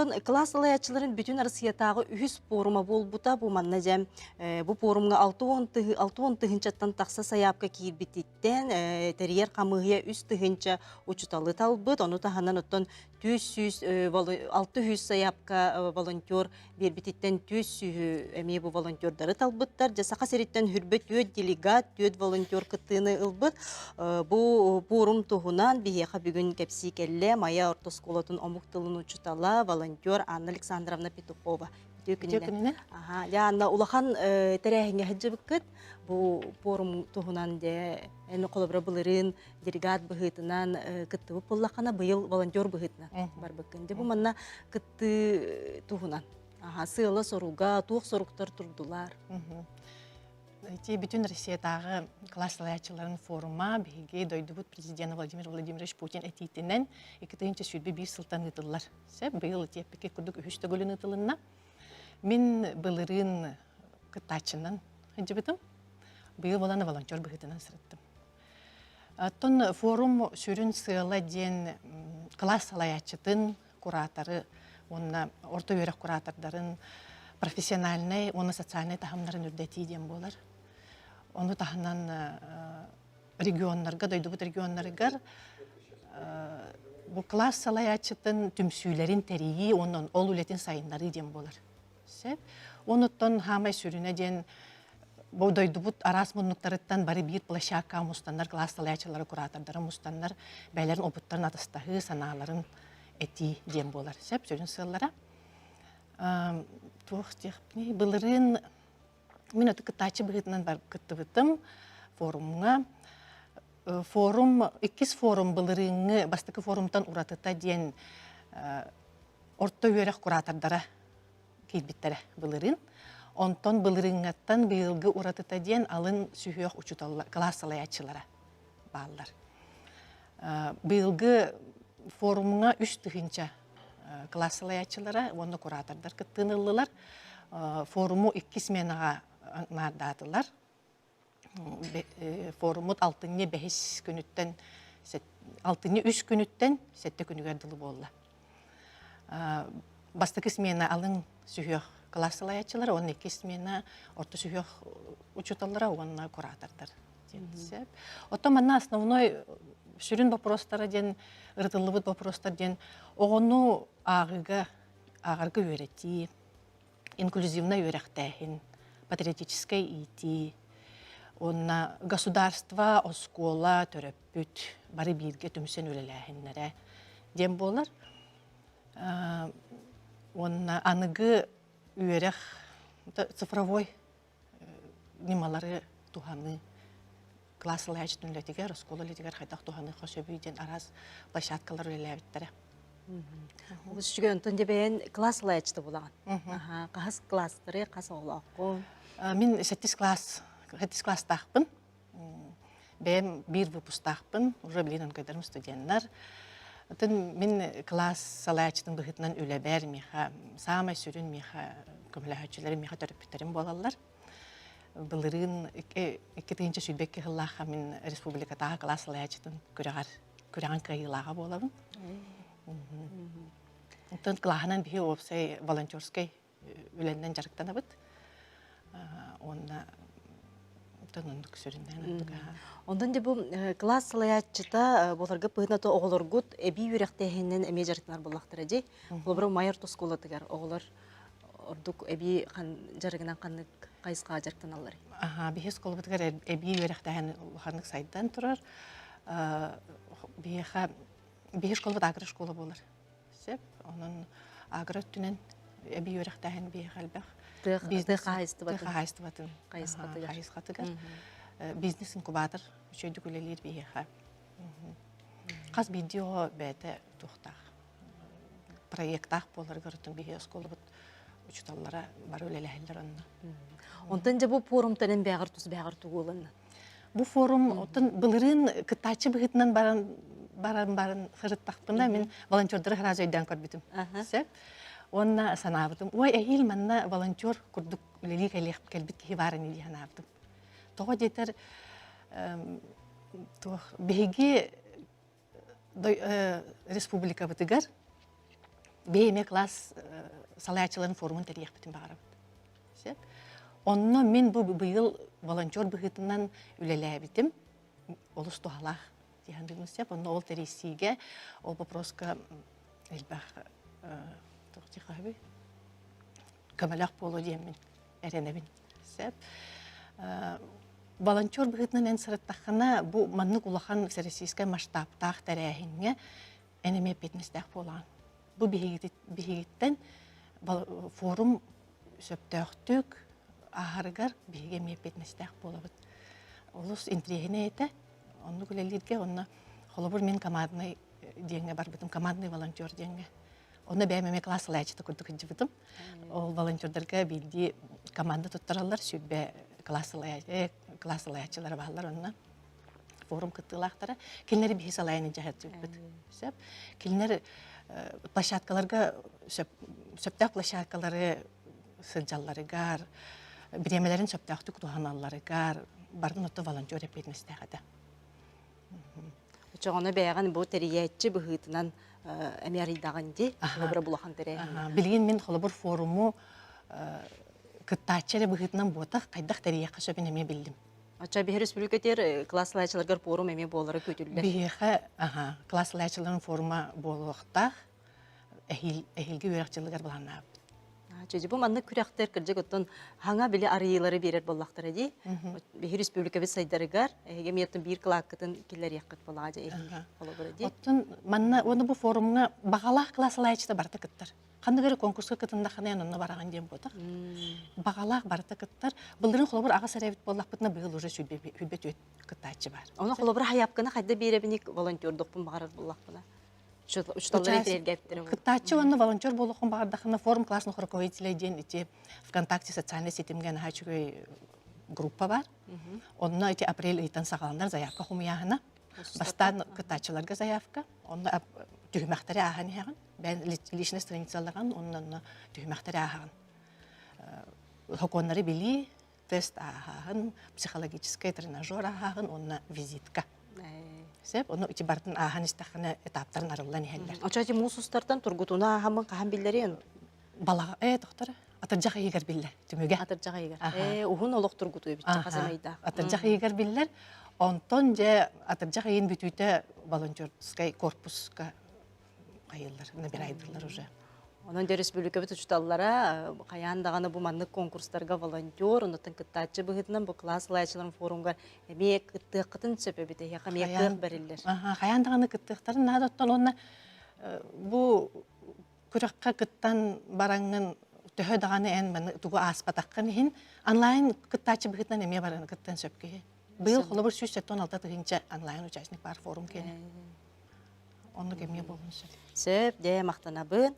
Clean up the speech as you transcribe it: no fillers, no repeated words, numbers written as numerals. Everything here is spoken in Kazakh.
Онтон класс алаячыларын бүтін арсиятағы үхіс форума болбута bu manna jem bu forumga 6-10 тыгынчаттан тақса саяпка кийбититтен терьер камыгыя үс тыгынча учуталы талбыт, оны таханан оттон 600 саяпка волонтер бербититтен 200 эми бу волонтердары талбыттар, жасака сериттен хүрбөт төт делегат, төт волонтер кытыны ылбыт. Бу форум туһунан бияха бүгүн кепси келле Мая орто школатын омуктылын учутала волонтер Анна Александровна Петухова. Төкүнүнө. Ага, я Анна улахан терехиңе хыжыбыккыт. Бу форум туһунан де эми колобра былырын делегат быгытынан кытты буллахана быйыл волонтер быгытна бар быккын. Бу манна кытты туһунан. Ага, сыйла соруга, тух соруктар турдулар. Эти бүтүн Россиядагы класс алаячыларын форума биги дойдубут президент Владимир Владимирович Путин этитинен 2-нче сүрбе 1 сылтан ытыллар. Сеп быйыл тепке курдук 3 гөлүн ытылынна. Мен былырын кытачынан хыжыбытым. Быйыл боланы волонтер быгытынан сырыттым. Тон форум сүрүн сыйла ден класс алаячытын кураторы, онна орто өрөк куратордарын профессиональный, оны социальный тахамнарын үрдети ден болар. Оны тахынан регионнарга, дойдубут регионнарыгар бу класс салаячытын түмсүйлерин терии, онун ол үлетин сайыннары ден болар. Онуттан хамай сүрүнө ден бу дойдубут арас муннуктарыттан бары бир площадка мустандар, класс салаячылары куратордары мустандар, бәйлерин опыттарын атыстахы санааларын эти ден болар. Сеп сүрүн сыллара. Былырын мен өті кытачы бұғытынан бар кыттыбытым форумға. Форум, 2 форум былырыңы бастықы форумтан уратыта ден орто өрек куратордара кейбіттері былырын. Онтон былырыңаттан быйылғы уратыта ден алын сүйек учуталар, класс алаячылара баллар. Быйылғы форумға 3 тыгынча класс алаячылара, оны куратордар кыттынылылар. Форуму 2 сменаға нардатылар. Форумут 6-5 күнүттен, 6-3 күнүттен 7 күнүгерділі болла. Бастықы смена алын сүйек класс алаячылары, оны 2 смена орта сүйек учуталара, оны куратордар. Оттан манна основной сүрін вопростары ден, ыртылыбыт вопростар ден, оғыну ағырғы өрети, инклюзивна өректәхін, патриотической ити, онна государство, оскола, төрөппүт, бары бирге түмсен өлеләхінлері ден болар. Онна анығы өрек, цифровой немалары туханы, класс алаячы түнлетігер, оскола летігер қайдақ туханы қосөбүйден араз площадкалар өлеләбіттері. Ол үшіген түндебен класс алаячты болаған. Қағыз класстары, қағыз олаққы? Мен 7 класс тақпын. Бәм 1 выпуск тақпын. Уже білен өңкөйдерім студенттер. Мен класс алаячтың бұғытынан өләбәр меха, самай сүрін меха, көміләхөтчілері меха төріппеттерім болалар. Бұлырын 2-нче сүйтбекке ғыллаға мен республикатағы класс алаячтың көреген қайылаға болабын. Онтан клағынан бейі опсай волонтерской үләнден жарықтан абыт. Онна тонындық сүрінден. Ондан де бұл класс салаячыта боларға пығынаты оғылыргут әбей өректәхінен әме жарықтанар болақтыр әдей. Бұл бір майыр тосколатығар оғылар ордук әбей жарығынан қанық қайысқа жарықтан алар. Бейі сколатығар әбей өректәхін қанық сайдан тұрар. Бейі школабыт агры школа болар. Сеп, оның агры түнен әбей өректәхін бейі қалбақ. Қайысқатығар. Бизнес-инкубатор үшөйді көлелер бейі қа. Қаз видео бәді тұқтақ. Проекттақ болар ғырытын бейі сколабыт учуталлара бар өлеләхілдер онына. Онтан жа бұл форумтанын бәғір тұғы олынна? Бұл форум, бұлырын кытачы бұғытынан барын қырыттақпында мен волонтердары ғыraz өйден көрбітім. Онна санабытым. Ой, әйіл манна волонтер күрдік үлелі кәлбіт кейі барын елі санабытым. Тоға детер бейге республика бұтығар бейме класс салаячыларын форумын тәрих бітін бағарабыд. Онно мен бұл бұйыл волонтер бұғытынан үлелі бітім, олыс туғалақ дейін білмесеп, онно ол тәресіге, ол вопроска әлбақ тұқтиға бі, көмелақ болу деймін, әренебін. Волонтер бұғытынан ән сырыттақына бұл маннық улахан сәресійске масштабтақ тәрәхінге әнеме петместәқ болған. Бұл бігеттен форум сөптөқтік ағарығар біге мепетместәқ болабыд. Олыс интригіне еті, оны күлелерге, оны қолыбыр мен командный денге бар бітім, командный волонтер денге. Оны бәймеме классылы әчеті күрді күнді бітім. Ол волонтердарға білді команда тұттыралар, сөйбе классылы әчелер бағалар, онына форум кыттылақтары. Келінері бейс алайыны жағат сөйбіт. Келінері площадкаларға, сөптәқ площадкалары сылжалларыгар, биремелерин сөптәқтік туғаналарыгар, бардың отты волонтер епетместәғады. Çoğunu бәйған бұл тәрiyetçi бұғытынан әмәридаған де, қолыбыр бұлақан тәрі. Білген мен қолыбыр форуму күттачылы бұғытынан ботақ қайдақ тәрiyekқа сөпін әме білдім. Açça bir республикатер класслайчыларгар форум әме болары көтілді. Бейхі класслайчыларын форума болуқтақ әхілгі өрәқчілігер бұланап. Çünkü bu manlık kürekter kırcık otun hanga bile arayıları verir bollaklar edi. Bir Respublika ve saydarıgar, gemiyetin bir klakıtın killer yakıt bolaca edi. Otun manna onu bu forumuna bağalaq klaslayıcıda barda kıttar. Kandı göre konkursu kıtında xanayan onunla barağın diyem bodak. Bağalaq barda kıttar. Bıldırın xolabur ağa sarayvit bollaq bıtına bığıl uca hübbet öt kıttatçı var. Ona xolabur hayapkına xayda bir ebinik volonterdok bun bağırır bollaq buna. Кытачы оны волонтер болуқын бағардақына форум классных руководителей ден ити ВКонтакте социальный сетімген хачугой группа бар. Онна ити апрель ыйтан сағаландар заявка хумияғына. Бастан кытачыларға заявка. Онна түймәқтері ағын яғын. Бән личный страницаларған, онна түймәқтері ағын. Хоконлары били, тест ағын, психологический тренажер ағын, онна визитка. Onu içi bardan ahan istahına etapların arılan ihəller. Açacı mususlardan turgutuna ahamın qahan billeri. Balağa, doktora, atırcaq yegar biller, tümüge. Atırcaq yegar. Uhun oluq turgutu bitçi qazamayda. Atırcaq yegar biller, ondan je atırcaq yeyin bütüyte volonterskay korpuska qayıllar, bir aydırlar уже. Onun da Respublika ve tututallara kayandağını bu manlık konkurslarga volonter, ondan kıttatçı bıhıdından bu klaslayıcıların forumga emek kıttıqıtın sebebi de yaqa emek beriller. Kayandağını kıttıqtарын nadattan ona bu kurakka kıttan barangın töhö dağını en tuğu aspataqқан hin online kıttatçı bıhıdından emek barangın kıttan söpke. Bıyıl xolabır 116 tığınca online участник бар форум kene. Onu kemiye bolun söyle. Söp de maqtanabın.